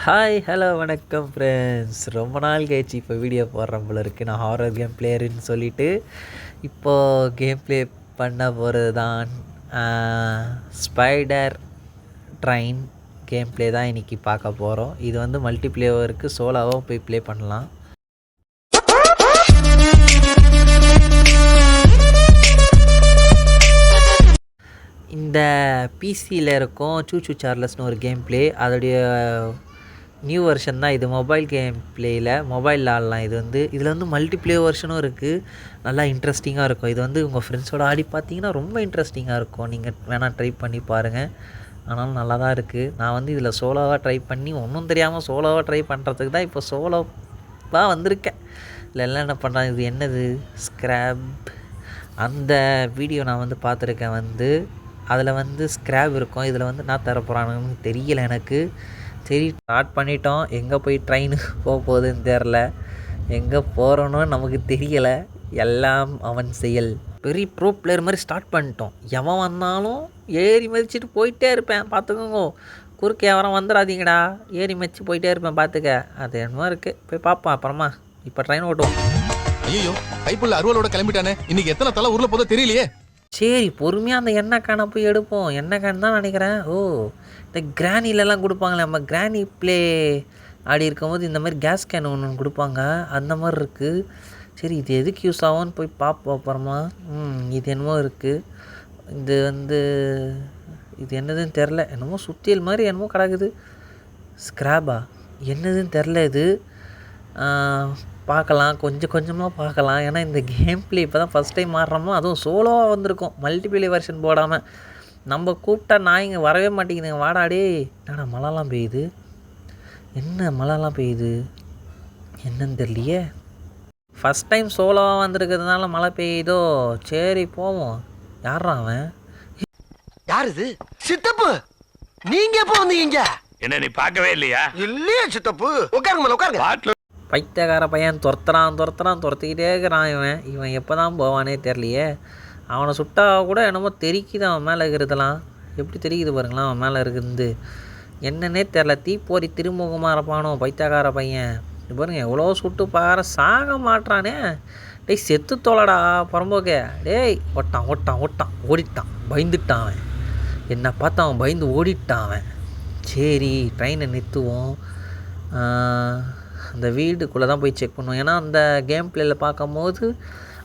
Hi hello வணக்கம் friends. ரொம்ப நாள் கழிச்சு இப்போ வீடியோ போடுறேன் போல இருக்குது. நான் ஹாரர் கேம் பிளேயருன்னு சொல்லிவிட்டு இப்போது கேம் ப்ளே பண்ண போகிறது தான் ஸ்பைடர் ட்ரெயின் கேம் ப்ளே தான் இன்றைக்கி பார்க்க போகிறோம். இது வந்து மல்டி பிளேயருக்கு சோலோவாக போய் ப்ளே பண்ணலாம். இந்த பிசியில் இருக்கும் சூச்சு சார்லஸ்னு ஒரு கேம் ப்ளே, அதோடைய நியூ வெர்ஷன் தான் இது. மொபைல் கேம் ப்ளேயில் மொபைலில் ஆடலாம். இதில் வந்து மல்டி ப்ளே வெர்ஷனும் இருக்குது. நல்லா இன்ட்ரெஸ்டிங்காக இருக்கும். இது வந்து உங்கள் ஃப்ரெண்ட்ஸோடு ஆடி பார்த்தீங்கன்னா ரொம்ப இன்ட்ரெஸ்டிங்காக இருக்கும். நீங்கள் வேணால் ட்ரை பண்ணி பாருங்கள். ஆனாலும் நல்லா தான் இருக்குது. நான் வந்து இதில் சோலோவாக ட்ரை பண்ணி ஒன்றும் தெரியாமல் சோலோவாக ட்ரை பண்ணுறதுக்கு தான் இப்போ சோலோவாக வந்திருக்கேன். இதில் எல்லாம் என்ன பண்ணுறாங்க, இது என்னது ஸ்க்ராப், அந்த வீடியோ நான் வந்து பார்த்துருக்கேன். அதில் வந்து ஸ்க்ராப் இருக்கும். இதில் வந்து நான் தர போகிறானுன்னு தெரியலை எனக்கு. சரி, ஸ்டார்ட் பண்ணிட்டோம். எங்கே போய் ட்ரெயின் போக போகுதுன்னு தெரில, எங்கே போகிறோன்னு நமக்கு தெரியலை. எல்லாம் அவன் செயல். பெரிய ப்ரோ பிளேயர் மாதிரி ஸ்டார்ட் பண்ணிட்டோம். எவன் வந்தாலும் ஏறி மதிச்சுட்டு போயிட்டே இருப்பேன். பார்த்துக்கோங்க, குறுக்கே எவரம் வந்துடாதீங்கடா. ஏறி மதிச்சு போயிட்டே இருப்பேன், பார்த்துக்க. அது என்னமோ இருக்குது, போய் பார்ப்போம் அப்புறமா. இப்போ ட்ரெயின் ஓட்டுவோம். ஐயோ, கைப்புள்ள அருவலோட கிளம்பிட்டானே. இன்னைக்கு எத்தனை தலை ஊர்ல போதோ தெரியலையே. சரி, பொறுமையாக அந்த எண்ணெய் கேனை போய் எடுப்போம். எண்ணெய் கேன் தான் நினைக்கிறேன். ஓ, இந்த கிரானிலெலாம் கொடுப்பாங்களே, நம்ம கிரானி ப்ளே ஆடி இருக்கும்போது இந்த மாதிரி கேஸ் கேன் ஒன்று கொடுப்பாங்க, அந்த மாதிரி இருக்குது. சரி, இது எதுக்கு யூஸ் ஆகும்னு போய் பார்ப்போம் அப்புறமா. இது என்னமோ இருக்குது. இது என்னதுன்னு தெரில. என்னமோ சுத்தியல் மாதிரி என்னமோ கிடக்குது. ஸ்க்ராபா என்னதுன்னு தெரில. இது பார்க்கலாம், கொஞ்சம் கொஞ்சமாக பார்க்கலாம். ஏன்னா இந்த கேம் ப்ளே இப்போ தான் ஃபஸ்ட் டைம் ஆடுறோமோ, அதுவும் சோலோவாக வந்திருக்கோம். மல்டிபிளே வெர்ஷன் போடாமல். நம்ம கூப்பிட்டா நாய்ங்க வரவே மாட்டேங்குதுங்க. வாடாடே. என்னடா மழைலாம் பெய்யுது, என்ன மழைலாம் பெய்யுது என்னன்னு தெரியலையே. ஃபஸ்ட் டைம் சோலோவாக வந்திருக்கிறதுனால மழை பெய்யுதோ. சரி போவோம். யாரா அவன்? யார் இது? சித்தப்பு, நீங்க எப்போ வந்தீங்க? என்ன நீ பார்க்கவே இல்லையா? இல்லையே சித்தப்பு. உட்காருங்க உட்காருங்க. பைத்தியக்கார பையன் துரத்திக்கிட்டே இருக்கிறான். இவன் எப்போ தான் போவானே தெரியலையே. அவனை சுட்டா கூட என்னமோ தெரிக்குது அவன் மேலே இருக்கிறதெல்லாம். எப்படி தெரிக்குது பாருங்களேன் அவன் மேலே இருக்குது. என்னன்னே தெரில. தீப்போரி திருமுகமாக இருப்பானோ பைத்தியக்கார பையன். இது பாருங்க, எவ்வளோ சுட்டு பாரு, சாக மாட்டானே. டேய், செத்து தோலடா புறம்போக்கே. டேய், ஓடிட்டான். பயந்துட்டான் அவன். என்னை பார்த்து அவன் பயந்து ஓடிட்டான் அவன். சரி, ட்ரெயினை நிறுத்துவோம். அந்த வீட்டுக்குள்ளே தான் போய் செக் பண்ணுவோம். ஏன்னா அந்த கேம் பிளேயில் பார்க்கும்போது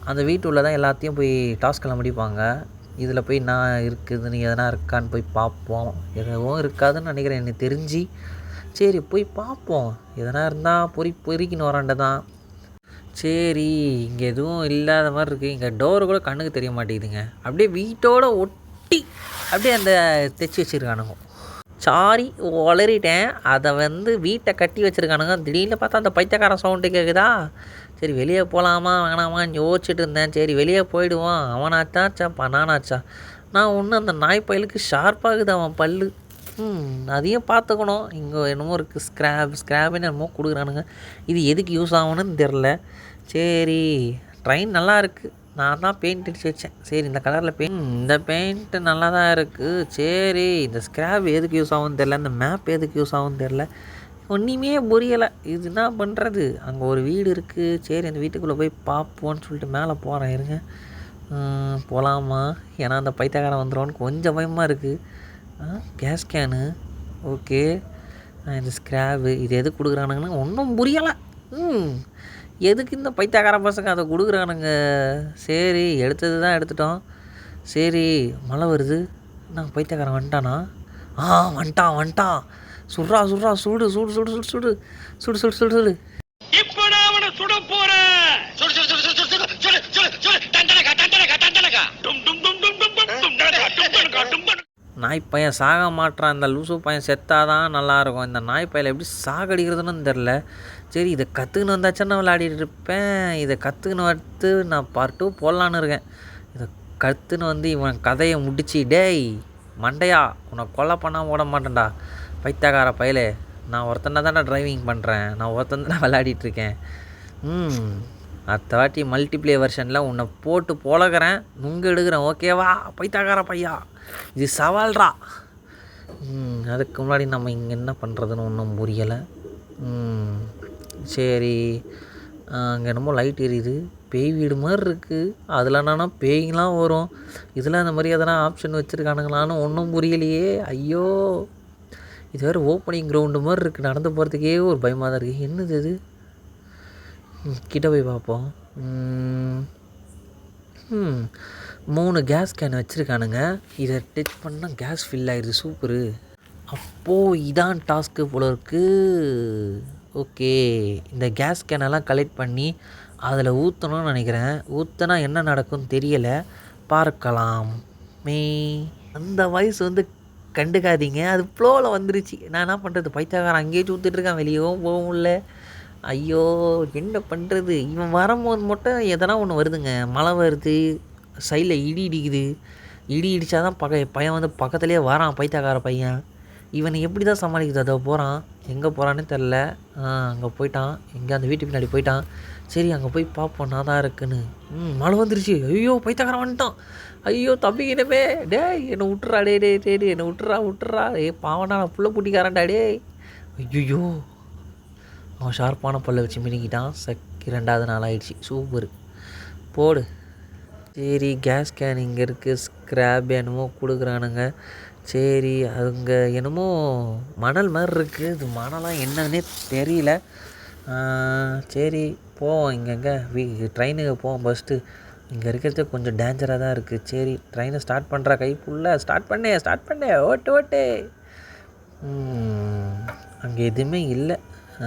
அந்த வீட்டுக்குள்ளே தான் எல்லாத்தையும் போய் டாஸ்க்கெல்லாம் முடிப்பாங்க. இதில் போய் நான் இருக்குதுன்னு எதனா இருக்கான்னு போய் பார்ப்போம். எதுவும் இருக்காதுன்னு நினைக்கிறேன் எனக்கு தெரிஞ்சு. சரி, போய் பார்ப்போம். எதனா இருந்தால் பொறிக்கின்னு வராண்ட தான். சரி, இங்கே எதுவும் இல்லாத மாதிரி இருக்குது. இங்கே டோரு கூட கண்ணுக்கு தெரிய மாட்டேங்குதுங்க. அப்படியே வீட்டோட ஒட்டி அப்படியே அந்த தைச்சி வச்சுருக்கானுங்க. சாரி, வளரிட்டேன். அதை வந்து வீட்டை கட்டி வச்சுருக்கானுங்க. திடீர்னு பார்த்தா அந்த பைத்தியக்காரன் சவுண்டு கேட்குதா. சரி, வெளியே போகலாமா வேணாமான்னு யோசிச்சுட்டு இருந்தேன். சரி, வெளியே போயிடுவான். அவனாச்சாச்சா நானாச்சா. நான் ஒன்று அந்த நாய் பயலுக்கு ஷார்ப்பாகுது அவன் பல்லு. அதையும் பார்த்துக்கணும். இங்கே என்னமோ இருக்குது, ஸ்க்ராப்னு என்னமோ கொடுக்குறானுங்க. இது எதுக்கு யூஸ் ஆகணும்னு தெரில. சரி, ட்ரெயின் நல்லா இருக்குது. நான் தான் பெயிண்ட் அடித்து வச்சேன். சரி, இந்த கலரில் இந்த பெயிண்ட்டு நல்லா தான் இருக்குது. சரி, இந்த ஸ்க்ராப் எதுக்கு யூஸ் ஆகும்னு தெரில. இந்த மேப் எதுக்கு யூஸ் ஆகும்னு தெரில. ஒன்றுமே புரியலை. இது என்ன பண்ணுறது. அங்கே ஒரு வீடு இருக்குது. சரி, அந்த வீட்டுக்குள்ளே போய் பார்ப்போன்னு சொல்லிட்டு மேலே போகிறேன். இருங்க, போகலாமா? ஏன்னா அந்த பைத்தியக்காரன் வந்துடும்னு கொஞ்சம் பயமாக இருக்குது. Gas can okay. இந்த ஸ்க்ராப்பு இது எதுக்கு கொடுக்குறானுங்கன்னு ஒன்றும் புரியலை. எதுக்கு இந்த பைத்தியக்கார பசங்க அதை கொடுக்குறானுங்க. சரி, எடுத்தது தான் எடுத்துட்டோம். சரி, மழை வருது. நான் பைத்தியக்காரன் வந்துட்டானா? வந்துட்டான். சுடுறா சுடு. இப்போ நான் அவனை சுட போறேன். நாய் பையன் சாக மாட்டான். இந்த லூசு பையன் செத்தாதான் நல்லாயிருக்கும். இந்த நாய் பையனை எப்படி சாகடிக்கிறதுன்னு தெரில. சரி, இதை கற்றுக்குன்னு வந்தாச்சும் நான் விளையாடிட்டு இருப்பேன். இதை கற்றுக்குன்னு வந்து நான் பார்ட் 2 போடலான்னு இருக்கேன். இதை கற்றுன்னு வந்து இவன் கதையை முடிச்சு, டேய் மண்டையா, உன்னை கொலை பண்ணாமல் ஓட மாட்டேன்டா பைத்தியக்கார பயலே. நான் ஒருத்தனை தானே டிரைவிங் பண்ணுறேன், நான் ஒருத்தன் தான் விளையாடிட்டுருக்கேன். அடுத்த வாட்டி மல்டிப்ளே வெர்ஷனில் உன்னை போட்டு பொழக்கிறேன், நுங்கு எடுக்கிறேன். ஓகேவா பைத்தியக்கார பையா? இது சவால்ரா. அதுக்கு முன்னாடி நம்ம இங்கே என்ன பண்ணுறதுன்னு ஒன்றும் புரியலை. சரி, அங்கே என்னமோ லைட் எரியுது, பேய் வீடு மாதிரி இருக்குது. அதில் என்னன்னா பேய்லாம் வரும். இதில் அந்த மாதிரி எதனா ஆப்ஷன் வச்சுருக்கானுங்களான்னு ஒன்றும் புரியலையே. ஐயோ, இது வேறு ஓப்பனிங் கிரவுண்டு மாதிரி இருக்குது. நடந்து போகிறதுக்கே ஒரு பயமாக தான் இருக்குது. என்னது இது? கிட்ட போய் பார்ப்போம். 3 கேஸ் கேன் வச்சுருக்கானுங்க. இதை டச் பண்ணால் கேஸ் ஃபில் ஆயிடுது. சூப்பரு. அப்போது இதான் டாஸ்க்கு போல இருக்குது. ஓகே, இந்த கேஸ் கேனெல்லாம் கலெக்ட் பண்ணி அதில் ஊற்றணும்னு நினைக்கிறேன். ஊற்றினா என்ன நடக்கும்னு தெரியலை, பார்க்கலாம். அந்த வாய்ஸ் கண்டுக்காதீங்க, அது ஃப்ளோவில் வந்துருச்சு. நான் என்ன பண்ணுறது, பைத்தியக்காரன் அங்கேயே ஊற்றிட்டுருக்கேன், வெளியவும் போக முடியல. ஐயோ, என்ன பண்ணுறது? இவன் வரும்போது மட்டும் எதனா ஒன்று வருதுங்க. மழை வருது, சைடில் இடி இடிக்குது. இடி இடித்தாதான் பையன் பக்கத்துலேயே வரான், பைத்தியக்கார பையன். இவனை எப்படி தான் சமாளிக்குது? அதை போகிறான், எங்கே போகிறான்னு தெரில. அங்கே போயிட்டான், எங்கே அந்த வீட்டு பின்னாடி போயிட்டான். சரி, அங்கே போய் பார்ப்போம் நான் தான் இருக்குன்னு. மழை வந்துருச்சு. ஐயோ, பைத்தியக்காரன் வந்துட்டான். ஐயோ, தம்பிக்கினமே, என்னை விட்டுறா, என்னை விட்டுறா. பாவனா, நான் புள்ள பூட்டிக்காரன்டா. ஐயோ, அவன் ஷார்ப்பான பல்ல வச்சு மினிக்கிட்டான். 2வது நாள் ஆயிடுச்சு. சூப்பர், போடு. சரி, கேஸ் கேன் இங்கே இருக்குது. ஸ்க்ராப் என்னமோ கொடுக்குறானுங்க. சரி, அங்கே என்னமோ மணல் மாதிரி இருக்குது. இது மணலாம் என்னன்னே தெரியல. சரி, போவோம். இங்கெங்கே ட்ரெயினுக்கு போவோம் ஃபஸ்ட்டு. இங்கே இருக்கிறது கொஞ்சம் டேஞ்சராக தான் இருக்குது. சரி, ட்ரெயினை ஸ்டார்ட் பண்ணுறா. கைப்புள்ள ஸ்டார்ட் பண்ணு, ஓட்டு. அங்கே எதுவுமே இல்லை.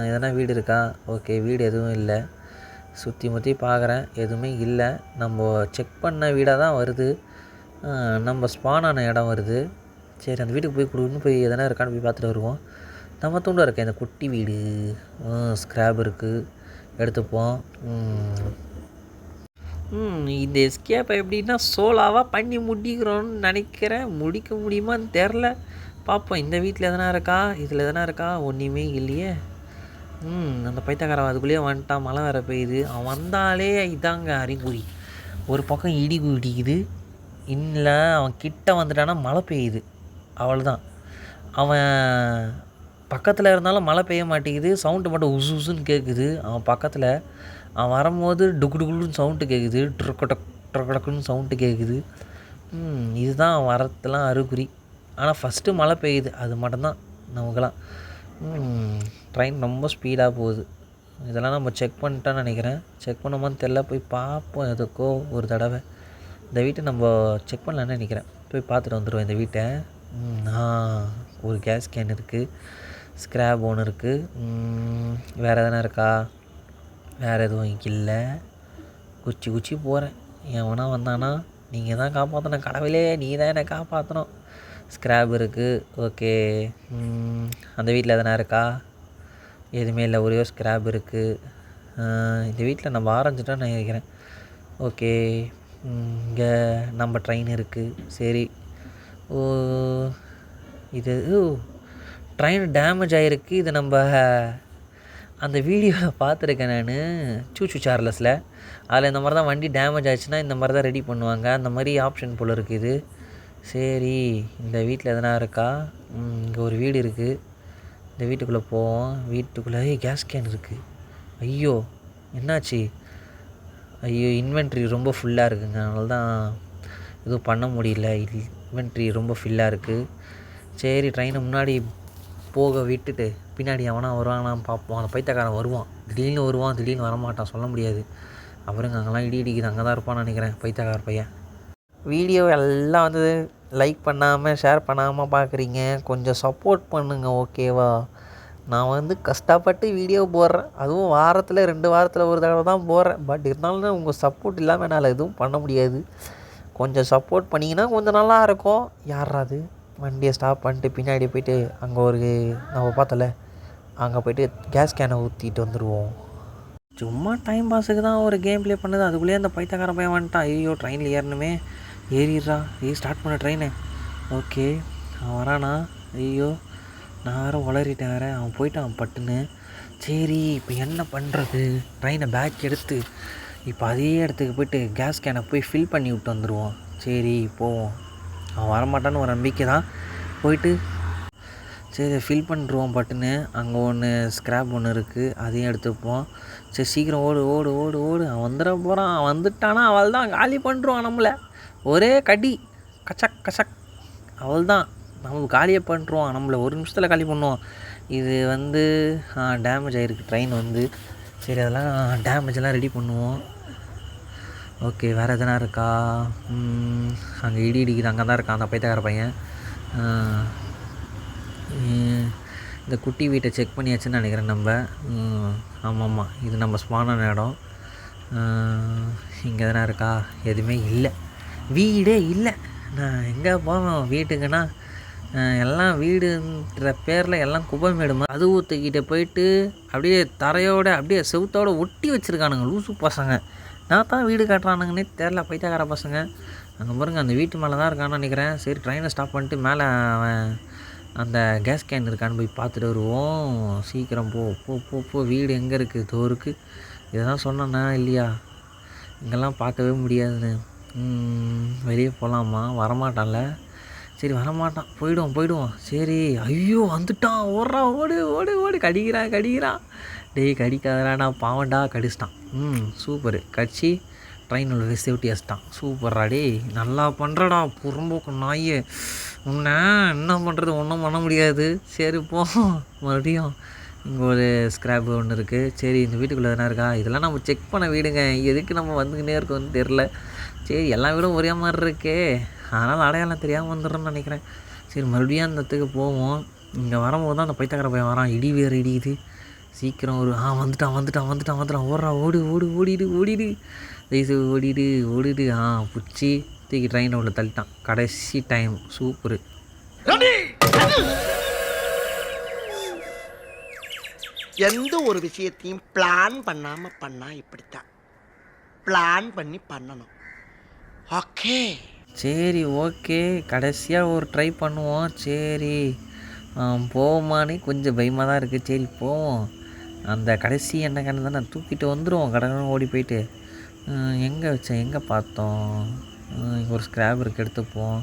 எதனா வீடு இருக்கா? ஓகே, வீடு எதுவும் இல்லை. சுற்றி முற்றி பார்க்குறேன், எதுவுமே இல்லை. நம்ம செக் பண்ண வீடாக தான் வருது. நம்ம ஸ்பானான இடம் வருது. சரி, அந்த வீட்டுக்கு போய் கொடுன்னு போய் எதனா இருக்கான்னு போய் பார்த்துட்டு வருவோம். நம்ம தூண்டாக இருக்கேன் இந்த குட்டி வீடு. ஸ்க்ராப் இருக்குது, எடுத்துப்போம். இந்த எஸ்கேப்பை எப்படின்னா சோலாவாக பண்ணி முடிக்கிறோன்னு நினைக்கிறேன். முடிக்க முடியுமான்னு தெரில, பார்ப்போம். இந்த வீட்டில் எதனா இருக்கா, இதில் எதனா இருக்கா? ஒன்றுமே இல்லையே. அந்த பைத்தியக்காரன் அதுக்குள்ளேயே வந்துட்டான். மழை வேறு பெய்யுது. அவன் வந்தாலே இதாங்க அறிகுறி. ஒரு பக்கம் இடி இடிக்குது, இல்லை அவன் கிட்ட வந்துட்டானா மழை பெய்யுது. அவ்வளோதான். அவன் பக்கத்தில் இருந்தாலும் மழை பெய்ய மாட்டேங்குது. சவுண்டு மட்டும் உசுன்னு கேட்குது. அவன் பக்கத்தில் அவன் வரும்போது டுக்குன்னு சவுண்டு கேட்குது. ட்ரக்கடக்குன்னு சவுண்டு கேட்குது. இதுதான் அவன் வரத்துலாம் அறிகுறி. ஆனால் ஃபஸ்ட்டு மழை பெய்யுது, அது மட்டும்தான் நமக்கெல்லாம். ட்ரெயின் ரொம்ப ஸ்பீடாக போகுது. இதெல்லாம் நம்ம செக் பண்ணிட்டோன்னு நினைக்கிறேன். செக் பண்ணுமான்னு தெரில, போய் பார்ப்போம். எதுக்கோ ஒரு தடவை இந்த வீட்டை நம்ம செக் பண்ணலான்னு நினைக்கிறேன். போய் பார்த்துட்டு வந்துடுவோம் இந்த வீட்டை. ஒரு கேஸ் கேன் இருக்குது, ஸ்க்ராப் ஒன்று இருக்குது. வேறு எதனா இருக்கா? வேறு எதுவும் இங்கே இல்லை. குச்சி போகிறேன். எவனா வந்தானா, நீங்கள் தான் காப்பாற்றணும் கடவுளே, நீ தான் என்னை காப்பாற்றணும். ஸ்க்ராப் இருக்குது. ஓகே, அந்த வீட்டில் எதனா இருக்கா? எதுவுமே இல்லை, ஒரே ஒரு ஸ்க்ராப் இருக்குது. இந்த வீட்டில் நம்ம ஆரஞ்சிட்டோன்னு நினைக்கிறேன். ஓகே, இங்கே நம்ம ட்ரெயின் இருக்குது. சரி, இது ட்ரெயின் டேமேஜ் ஆகிருக்கு. இது நம்ம அந்த வீடியோவில் பார்த்துருக்கேன் நான், சூச்சு சார்லஸில். அதில் இந்த மாதிரி தான் வண்டி டேமேஜ் ஆச்சுன்னா இந்த மாதிரி தான் ரெடி பண்ணுவாங்க. அந்த மாதிரி ஆப்ஷன் போல் இருக்குது. சரி, இந்த வீட்டில் எதனா இருக்கா? இங்கே ஒரு வீடு இருக்குது. இந்த வீட்டுக்குள்ளே போவோம். வீட்டுக்குள்ளே கேஸ் கேன் இருக்குது. ஐயோ, என்னாச்சு? ஐயோ, இன்வென்ட்ரி ரொம்ப ஃபுல்லாக இருக்குங்க, அதனால தான் எதுவும் பண்ண முடியல. இன்வென்ட்ரி ரொம்ப ஃபில்லாக இருக்குது. சரி, ட்ரெயினை முன்னாடி போக விட்டுட்டு பின்னாடி அவனா வருவாங்களான்னு பார்ப்போம். அந்த பைத்தியக்காரன் வருவான், திடீர்னு வருவான், திடீர்னு வரமாட்டான், சொல்ல முடியாது. அப்புறம் அங்கெல்லாம் இடி இடிக்குது, அங்கே தான் இருப்பான்னு நினைக்கிறேன் பைத்தியக்கார பையன். வீடியோ எல்லாம் லைக் பண்ணாமல் ஷேர் பண்ணாமல் பார்க்குறீங்க, கொஞ்சம் சப்போர்ட் பண்ணுங்க, ஓகேவா? நான் கஷ்டப்பட்டு வீடியோ போடுறேன், அதுவும் வாரத்தில் 2 வாரத்தில் ஒரு தடவை தான் போடுறேன். பட் இருந்தாலும் உங்கள் சப்போர்ட் இல்லாமல் என்னால் எதுவும் பண்ண முடியாது. கொஞ்சம் சப்போர்ட் பண்ணிங்கன்னா கொஞ்சம் நல்லா இருக்கும். யாராது வண்டியை ஸ்டாப் பண்ணிட்டு பின்னாடி போயிட்டு அங்கே ஒரு நம்ம பார்த்தல அங்கே போய்ட்டு கேஸ் கேனை ஊற்றிட்டு வந்துடுவோம். சும்மா டைம் பாஸுக்கு தான் ஒரு கேம் ப்ளே பண்ணுது. அதுக்குள்ளேயே அந்த பைத்தியக்கார பையன் வந்துட்டான். ஐயோ, ட்ரெயினில் ஏறணுமே, ஏறிடுறா, ஸ்டார்ட் பண்ண ட்ரெயினை. ஓகே, அவன் வரானா? ஐயோ, நான் வேறு உளறிட்டேன் வேறு. அவன் போயிட்டான் பட்டுன்னு. சரி, இப்போ என்ன பண்ணுறது? ட்ரெயினை பேக் எடுத்து இப்போ அதே இடத்துக்கு போய்ட்டு கேஸ் கேனை போய் ஃபில் பண்ணி விட்டு வந்துடுவோம். சரி, போவோம். அவன் வரமாட்டான்னு ஒரு நம்பிக்கை தான். போயிட்டு சரி ஃபில் பண்ணிடுவோம் பட்டுன்னு. அங்கே ஒன்று ஸ்க்ராப் ஒன்று இருக்குது, அதையும் எடுத்துப்போம். சரி சீக்கிரம் ஓடு ஓடு ஓடு ஓடு, அவன் வந்துட போகிறான். அவன் வந்துட்டானா அவள் தான் காலி பண்ணுறான் நம்மளை. ஒரே கடி, கச்சக் கச்சக், அவள் தான் நம்ம காலியை பண்ணுறான் நம்மளை. ஒரு நிமிஷத்தில் காலி பண்ணுவோம். இது வந்து டேமேஜ் ஆகிருக்கு ட்ரெயின் வந்து. சரி அதெல்லாம் டேமேஜெல்லாம் ரெடி பண்ணுவோம். ஓகே வேறு எதனா இருக்கா? அங்கே இடி இடிக்குது, அங்கே தான் இருக்கான் அந்த பைத்தியக்கார பையன். இந்த குட்டி வீட்டை செக் பண்ணியாச்சுன்னு நினைக்கிறேன் நம்ம. ஆமாம், இது நம்ம ஸ்பானான இடம். இங்கே எதனா இருக்கா? எதுவுமே இல்லை, வீடே இல்லை. நான் எங்கே போவேன் வீட்டுக்குன்னா? எல்லாம் வீடுன்ற பேரில் எல்லாம் குப்பைமேடுமா அது ஊற்றுக்கிட்ட போயிட்டு அப்படியே தரையோடு அப்படியே செவுத்தோடு ஒட்டி வச்சுருக்கானுங்க லூசு பசங்க. நான் தான் வீடு காட்டுறானுங்கன்னே தெரில பைத்தியக்கார பசங்க. அங்கே பாருங்க, அந்த வீட்டு மேலே தான் இருக்கான்னு நினைக்கிறேன். சரி ட்ரெயினை ஸ்டாப் பண்ணிட்டு மேலே அவன் அந்த கேஸ் கேன் இருக்கான்னு போய் பார்த்துட்டு வருவோம். சீக்கிரம் போ போ போ போ. வீடு எங்கே இருக்குது? இதோ இருக்குது. இதை தான் சொன்னேன்னா இல்லையா? இங்கெல்லாம் பார்க்கவே முடியாதுன்னு. வெளியே போகலாமா? வரமாட்டான்ல. சரி வரமாட்டான், போயிடுவோம். சரி ஐயோ வந்துட்டான், ஓடுறா ஓடு ஓடு ஓடு, கடிக்கிறான். டேய் கடிக்காதடா, நான் பாவண்டா, கடிச்சிட்டான். சூப்பரு, கடிச்சு ட்ரெயின் உள்ள சேஃப்டி வச்சிட்டான். சூப்பர்ரா டேய், நல்லா பண்ணுறடா புறம்போக்கு நாயே. உன்னை என்ன பண்ணுறது? ஒன்றும் பண்ண முடியாது. சரி போ. மறுபடியும் இங்கே ஒரு ஸ்க்ராப் ஒன்று இருக்குது. சரி இந்த வீட்டுக்குள்ளே எதனா இருக்கா? இதெல்லாம் நம்ம செக் பண்ண வீடுங்க, எதுக்கு நம்ம வந்துக்கினே இருக்கோன்னு தெரில. சரி எல்லா வீடும் ஒரே மாதிரி இருக்கே, அதனால் அடையாளம் தெரியாமல் வந்துடுறோன்னு நினைக்கிறேன். சரி மறுபடியும் அந்த இடத்துக்கு போவோம். இங்கே வரும்போது தான் அந்த பைத்தியக்கார பையன் வரான். இடி வேறு இடிக்குது. சீக்கிரம் ஒரு வந்துட்டான். ஓடுறா ஓடு ஓடிடு தயவுசு ஓடிடு. பிடிச்சி தூக்கி ட்ரெயினை உள்ள தள்ளிட்டான். கடைசி டைம். சூப்பரு. எந்த ஒரு விஷயத்தையும் பிளான் பண்ணாம பண்ணா இப்படித்தான். பிளான் பண்ணி பண்ணணும். ஓகே சரி ஓகே, கடைசியாக ஒரு ட்ரை பண்ணுவோம். சரி போவோமானே கொஞ்சம் பயமாக தான் இருக்குது. சரி போவோம். அந்த கடைசி எண்ணெய் கேன் தான் நான் தூக்கிட்டு வந்துடுவோம். கடற்கரை ஓடி போயிட்டு எங்கே பார்த்தோம்? இங்கே ஒரு ஸ்க்ராப் இருக்குது, எடுத்துப்போம்.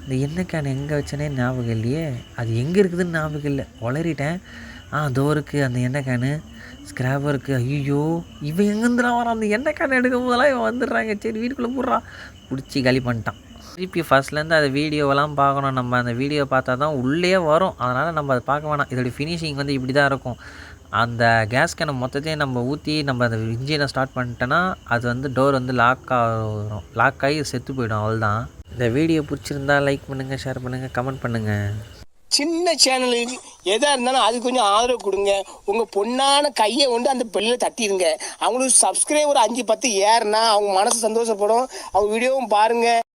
இந்த எண்ணெய் கேன் எங்கே வச்சேனே ஞாபகம் இல்லையே. அது எங்கே இருக்குதுன்னு ஞாபகம் இல்லை, உளறிட்டேன். அதோ இருக்குது அந்த எண்ணெய் கேனு, ஸ்க்ராப் இருக்குது. ஐயோ இவன் எங்கேருந்துலாம் வரான்? அந்த எண்ணெய் கேன் எடுக்கும் போதெல்லாம் இவன் வந்துடுறாங்க. சரி வீட்டுக்குள்ளே போடுறான். பிடிச்சி காலி பண்ணிட்டான். திருப்பி ஃபஸ்ட்லேருந்து அந்த வீடியோவெல்லாம் பார்க்கணும். நம்ம அந்த வீடியோ பார்த்தா தான் உள்ளே வரும். அதனால் நம்ம அதை பார்க்க வேணாம். இதோடைய ஃபினிஷிங் வந்து இப்படி தான் இருக்கும். அந்த கேஸ் கேனை மொத்தத்தையும் நம்ம ஊற்றி நம்ம அந்த இன்ஜினை ஸ்டார்ட் பண்ணிட்டோன்னா அது வந்து டோர் வந்து லாக் ஆகி செத்து போயிடும். அவ்வளோதான். இந்த வீடியோ பிடிச்சிருந்தா லைக் பண்ணுங்கள், ஷேர் பண்ணுங்கள், கமெண்ட் பண்ணுங்கள். சின்ன சேனலுக்கு எதாக இருந்தாலும் அது கொஞ்சம் ஆதரவு கொடுங்க. உங்கள் பொண்ணான கையை கொண்டு அந்த பெல்லில் தட்டிடுங்க. அவங்களுக்கு சப்ஸ்கிரைபர் 5-10 ஏறுனா அவங்க மனசு சந்தோஷப்படும். அவங்க வீடியோவும் பாருங்கள்.